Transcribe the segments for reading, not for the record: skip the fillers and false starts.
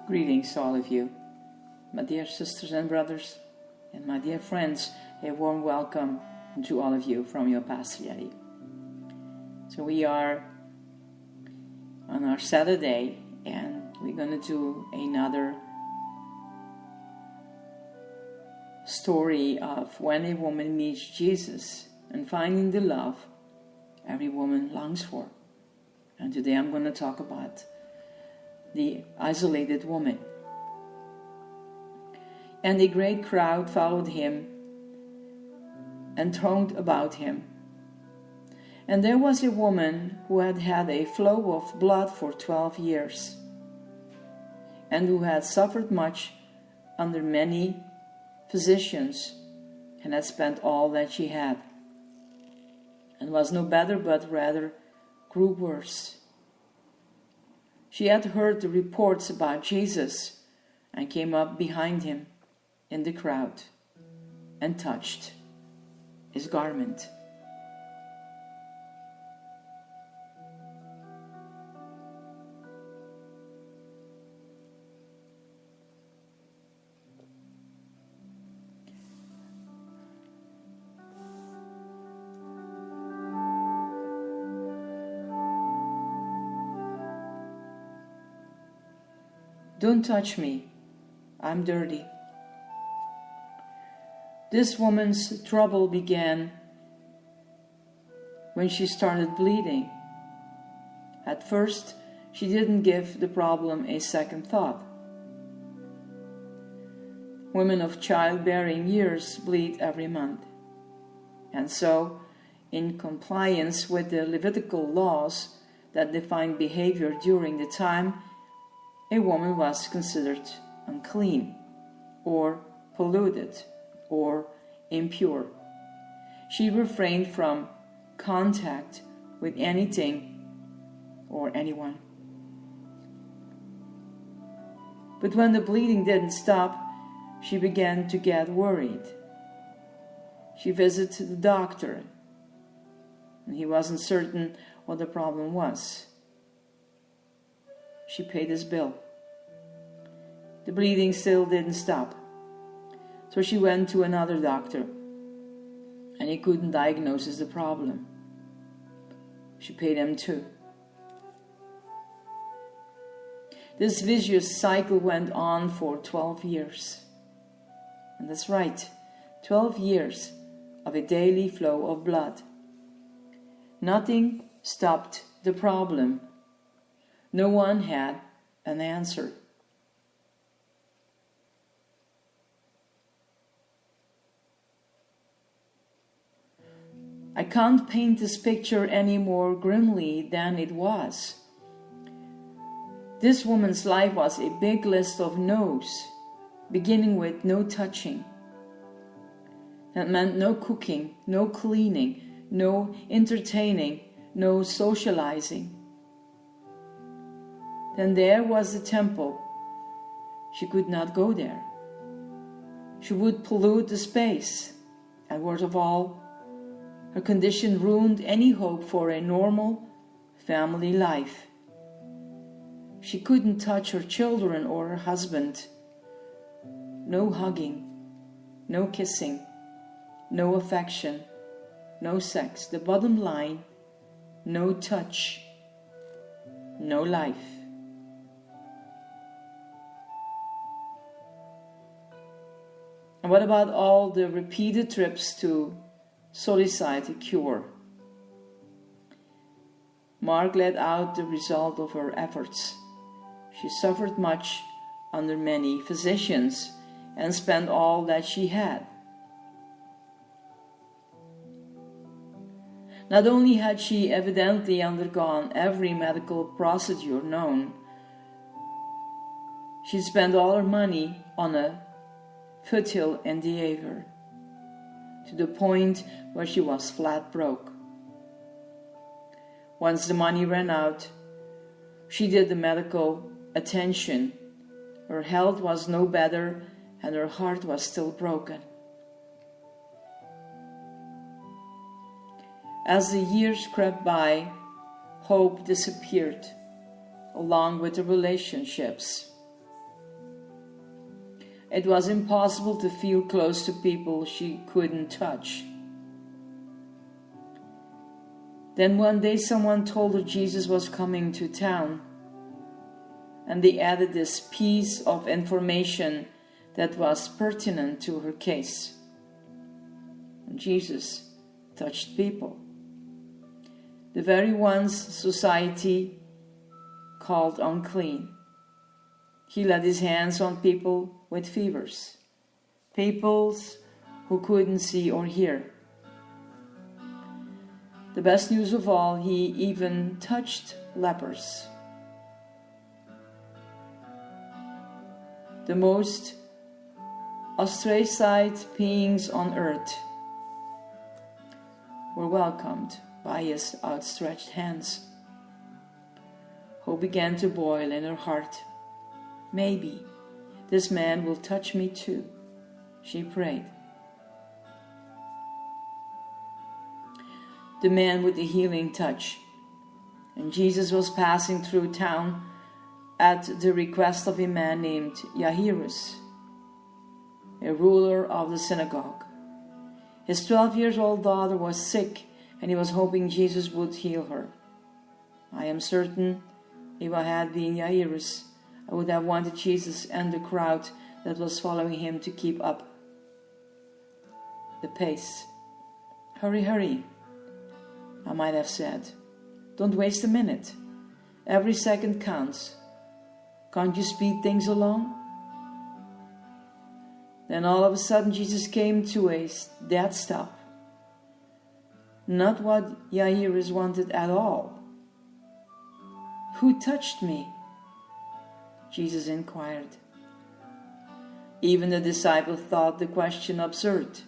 Greetings to all of you, my dear sisters and brothers, and my dear friends. A warm welcome to all of you from your Pastor Yeti. So we are on our Saturday, and we're going to do another story of when a woman meets Jesus and finding the love every woman longs for. And today I'm going to talk about the isolated woman. And a great crowd followed him and thronged about him. And there was a woman who had had a flow of blood for 12 years, and who had suffered much under many physicians, and had spent all that she had, and was no better, but rather grew worse. She had heard the reports about Jesus and came up behind him in the crowd and touched his garment. Don't touch me, I'm dirty. This woman's trouble began when she started bleeding. At first, she didn't give the problem a second thought. Women of childbearing years bleed every month. And so, in compliance with the Levitical laws that define behavior during the time, a woman was considered unclean, or polluted, or impure. She refrained from contact with anything or anyone. But when the bleeding didn't stop, she began to get worried. She visited the doctor, and he wasn't certain what the problem was. She paid his bill. The bleeding still didn't stop. So she went to another doctor, and he couldn't diagnose the problem. She paid him too. This vicious cycle went on for 12 years. And that's right, 12 years of a daily flow of blood. Nothing stopped the problem. No one had an answer. I can't paint this picture any more grimly than it was. This woman's life was a big list of no's, beginning with no touching. That meant no cooking, no cleaning, no entertaining, no socializing. Then there was the temple. She could not go there. She would pollute the space, and worst of all, her condition ruined any hope for a normal family life. She couldn't touch her children or her husband. No hugging, no kissing, no affection, no sex. The bottom line, no touch, no life. And what about all the repeated trips to solicite a cure? Mark let out the result of her efforts. She suffered much under many physicians and spent all that she had. Not only had she evidently undergone every medical procedure known, she spent all her money on a futile endeavor, to the point where she was flat broke. Once the money ran out, she did the medical attention. Her health was no better, and her heart was still broken. As the years crept by, hope disappeared, along with the relationships. it was impossible to feel close to people she couldn't touch. Then one day someone told her Jesus was coming to town, and they added this piece of information that was pertinent to her case. Jesus touched people, the very ones society called unclean. He laid his hands on people with fevers, peoples who couldn't see or hear. The best news of all, he even touched lepers. The most ostracized beings on earth were welcomed by his outstretched hands. Hope began to boil in her heart. Maybe this man will touch me too, she prayed. The man with the healing touch, and Jesus was passing through town at the request of a man named Jairus, a ruler of the synagogue. His 12-year-old daughter was sick, and he was hoping Jesus would heal her. I am certain if I had been Jairus, I would have wanted Jesus and the crowd that was following him to keep up the pace. Hurry, hurry, I might have said. Don't waste a minute. Every second counts. Can't you speed things along? Then all of a sudden Jesus came to a dead stop. Not what Jairus wanted at all. Who touched me? Jesus inquired. Even the disciples thought the question absurd.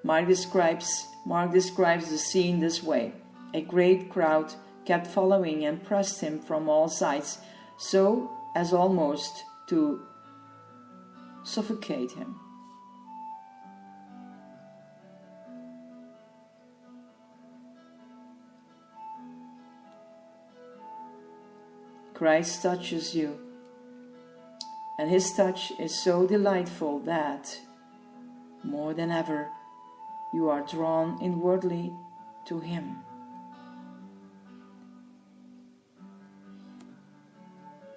Mark describes the scene this way. A great crowd kept following and pressed him from all sides, so as almost to suffocate him. Christ touches you, and his touch is so delightful that, more than ever, you are drawn inwardly to him.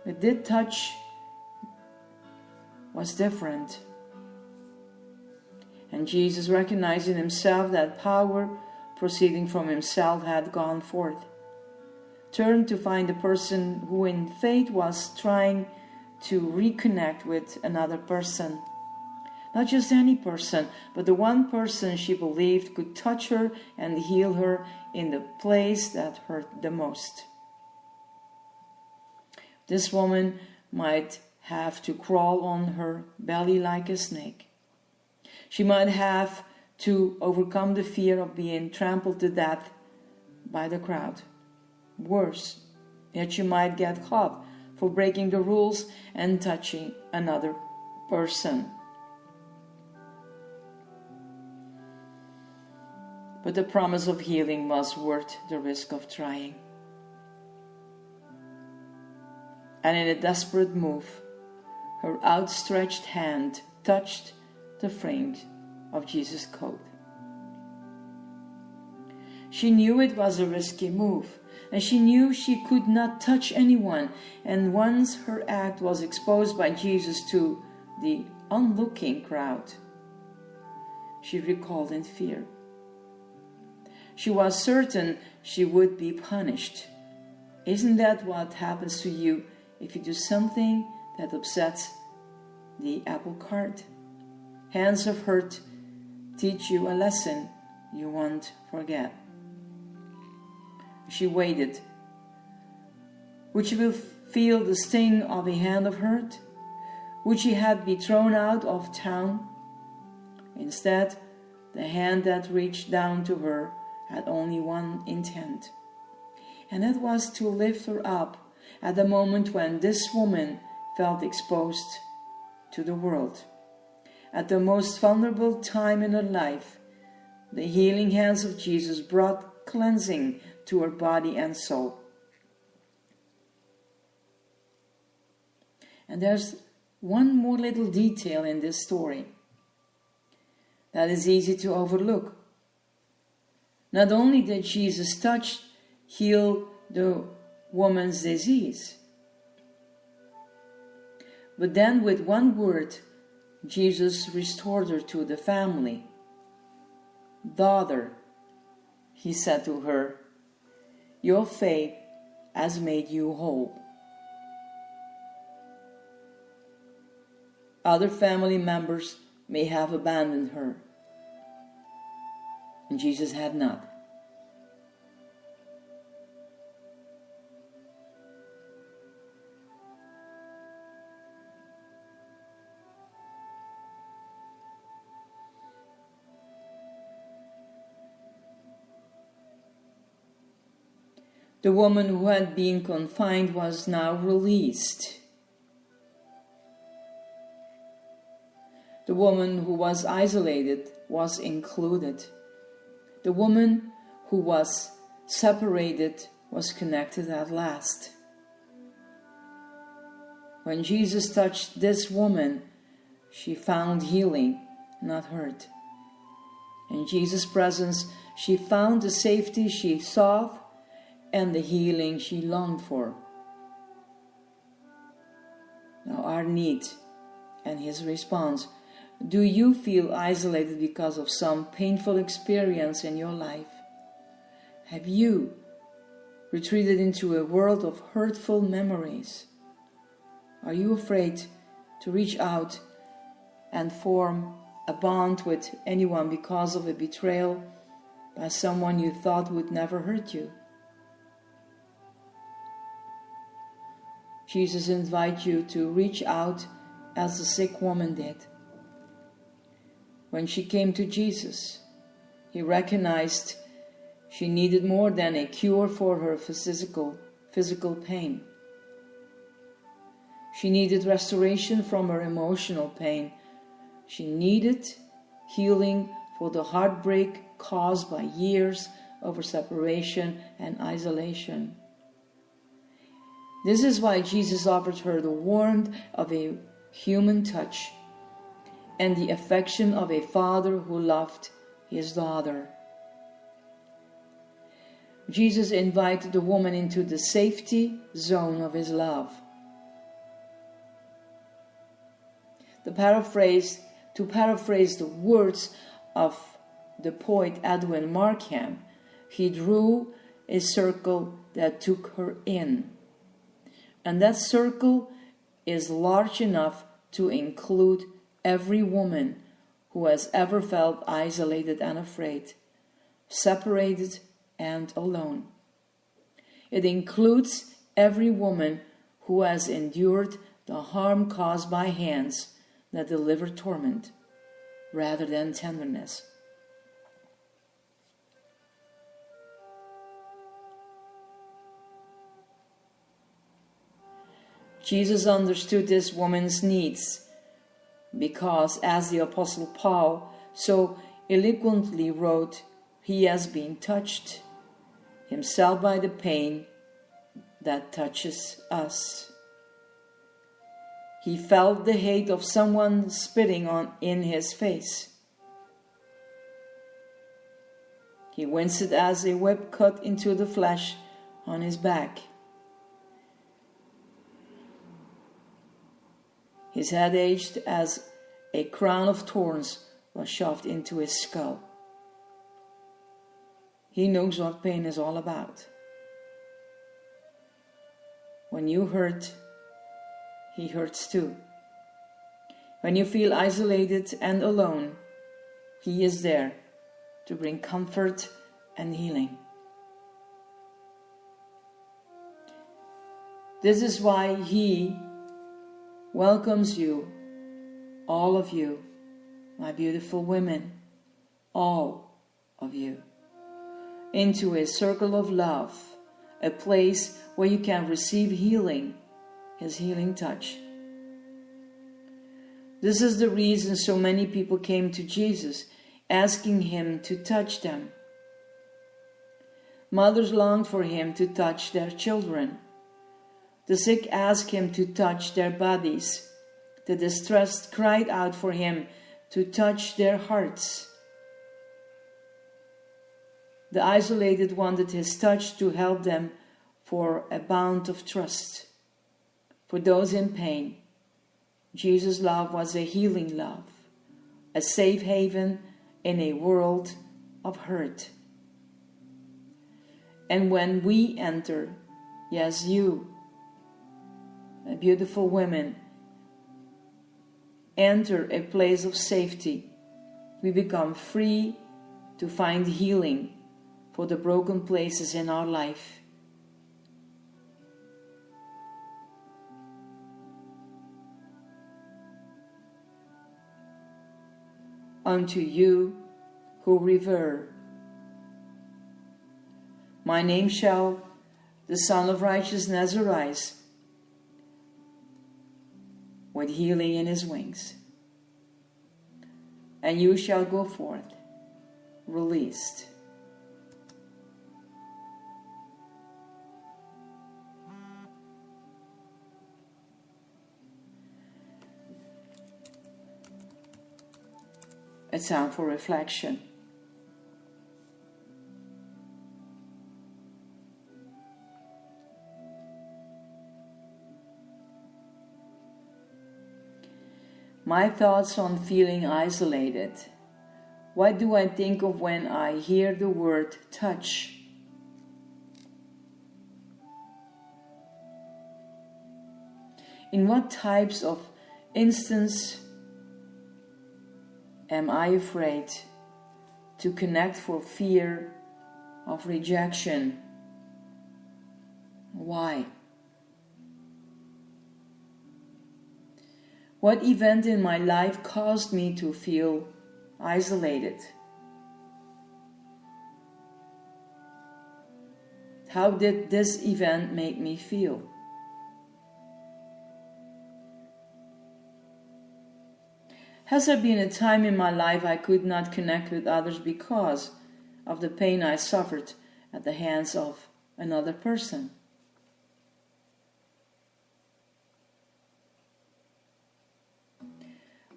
But this touch was different, and Jesus, recognizing himself that power proceeding from himself had gone forth, turned to find the person who in faith was trying to reconnect with another person. Not just any person, but the one person she believed could touch her and heal her in the place that hurt the most. This woman might have to crawl on her belly like a snake. She might have to overcome the fear of being trampled to death by the crowd. Worse, yet she might get caught for breaking the rules and touching another person. But the promise of healing was worth the risk of trying. And in a desperate move, her outstretched hand touched the fringe of Jesus' coat. She knew it was a risky move, and she knew she could not touch anyone, and once her act was exposed by Jesus to the onlooking crowd, she recoiled in fear. She was certain she would be punished. Isn't that what happens to you if you do something that upsets the apple cart? Hands of hurt teach you a lesson you won't forget. She waited. Would she feel the sting of a hand of hurt? Would she have been thrown out of town? Instead, the hand that reached down to her had only one intent, and that was to lift her up at the moment when this woman felt exposed to the world. At the most vulnerable time in her life, the healing hands of Jesus brought cleansing to her body and soul. And there's one more little detail in this story that is easy to overlook. Not only did Jesus heal the woman's disease, but then with one word, Jesus restored her to the family. "Daughter," he said to her, "your faith has made you whole." Other family members may have abandoned her, and Jesus had not. The woman who had been confined was now released. The woman who was isolated was included. The woman who was separated was connected at last. When Jesus touched this woman, she found healing, not hurt. In Jesus' presence, she found the safety she sought and the healing she longed for. Now our need and his response. Do you feel isolated because of some painful experience in your life? Have you retreated into a world of hurtful memories? Are you afraid to reach out and form a bond with anyone because of a betrayal by someone you thought would never hurt you? Jesus invites you to reach out as the sick woman did. When she came to Jesus, he recognized she needed more than a cure for her physical pain. She needed restoration from her emotional pain. She needed healing for the heartbreak caused by years of separation and isolation. This is why Jesus offered her the warmth of a human touch and the affection of a father who loved his daughter. Jesus invited the woman into the safety zone of his love. To paraphrase the words of the poet Edwin Markham, he drew a circle that took her in. And that circle is large enough to include every woman who has ever felt isolated and afraid, separated and alone. It includes every woman who has endured the harm caused by hands that deliver torment rather than tenderness. Jesus understood this woman's needs because, as the Apostle Paul so eloquently wrote, he has been touched himself by the pain that touches us. He felt the hate of someone spitting in his face. He winced as a whip cut into the flesh on his back. His head ached as a crown of thorns was shoved into his skull. He knows what pain is all about. When you hurt, he hurts too. When you feel isolated and alone, he is there to bring comfort and healing. This is why he welcomes you, all of you, my beautiful women, all of you, into a circle of love, a place where you can receive healing, his healing touch. This is the reason so many people came to Jesus, asking him to touch them. Mothers longed for him to touch their children. The sick asked him to touch their bodies. The distressed cried out for him to touch their hearts. The isolated wanted his touch to help them for a bond of trust. For those in pain, Jesus' love was a healing love, a safe haven in a world of hurt. And when we enter, yes, you, a beautiful woman, enter a place of safety, we become free to find healing for the broken places in our life. Unto you who revere, my name shall the Son of Righteousness arise, with healing in his wings, and you shall go forth released. A time for reflection. My thoughts on feeling isolated. What do I think of when I hear the word touch? In what types of instances am I afraid to connect for fear of rejection? Why? What event in my life caused me to feel isolated? How did this event make me feel? Has there been a time in my life I could not connect with others because of the pain I suffered at the hands of another person?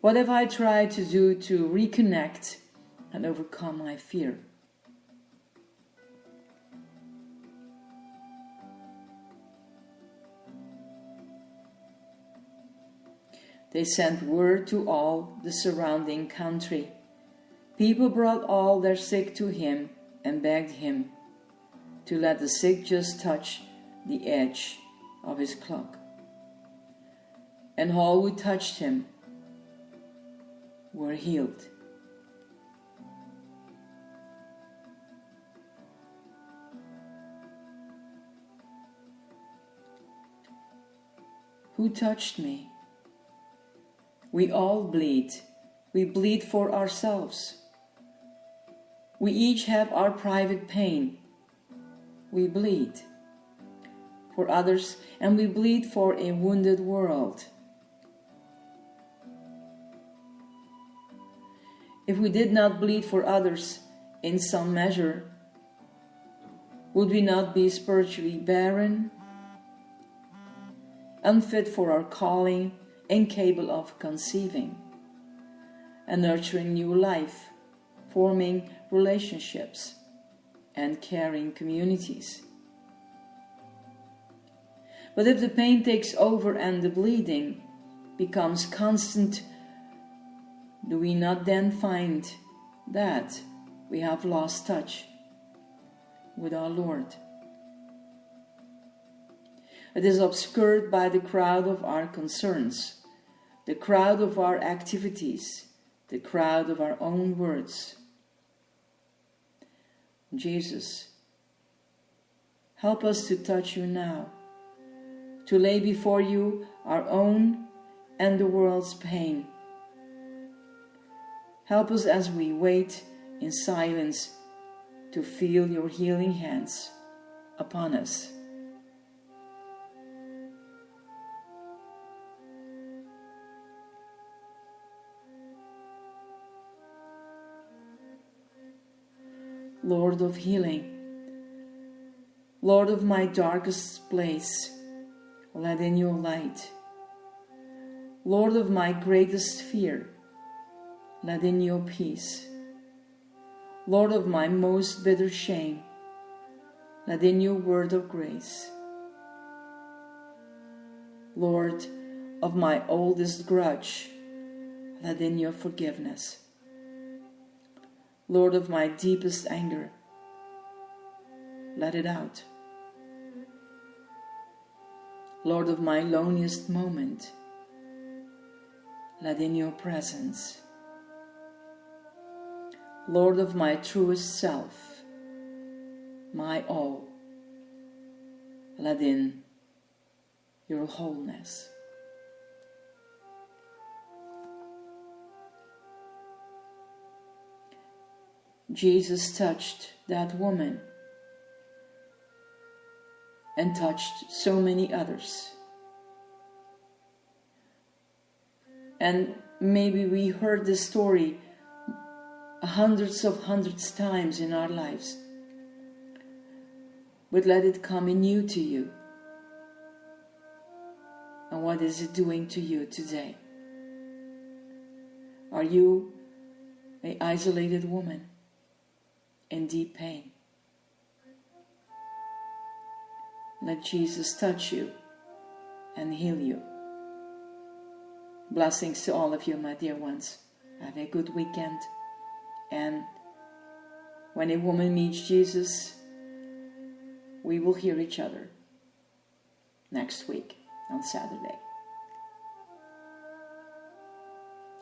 What have I tried to do to reconnect and overcome my fear? They sent word to all the surrounding country. People brought all their sick to him and begged him to let the sick just touch the edge of his cloak. And all who touched him were healed. Who touched me? We all bleed. We bleed for ourselves. We each have our private pain. We bleed for others, and we bleed for a wounded world. If we did not bleed for others in some measure, would we not be spiritually barren, unfit for our calling, incapable of conceiving and nurturing new life, forming relationships, and caring communities? But if the pain takes over and the bleeding becomes constant, do we not then find that we have lost touch with our Lord? It is obscured by the crowd of our concerns, the crowd of our activities, the crowd of our own words. Jesus, help us to touch you now, to lay before you our own and the world's pain. Help us as we wait in silence to feel your healing hands upon us. Lord of healing, Lord of my darkest place, let in your light. Lord of my greatest fear, let in your peace. Lord of my most bitter shame, let in your word of grace. Lord of my oldest grudge, let in your forgiveness. Lord of my deepest anger, let it out. Lord of my loneliest moment, let in your presence. Lord of my truest self, my all, let in your wholeness. Jesus touched that woman and touched so many others. And maybe we heard this story hundreds times in our lives. But let it come anew to you. And what is it doing to you today? Are you an isolated woman in deep pain? Let Jesus touch you and heal you. Blessings to all of you, my dear ones. Have a good weekend. And when a woman meets Jesus, we will hear each other next week on Saturday.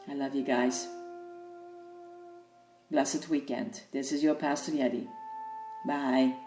I love you guys. Blessed weekend. This is your Pastor Yeti. Bye.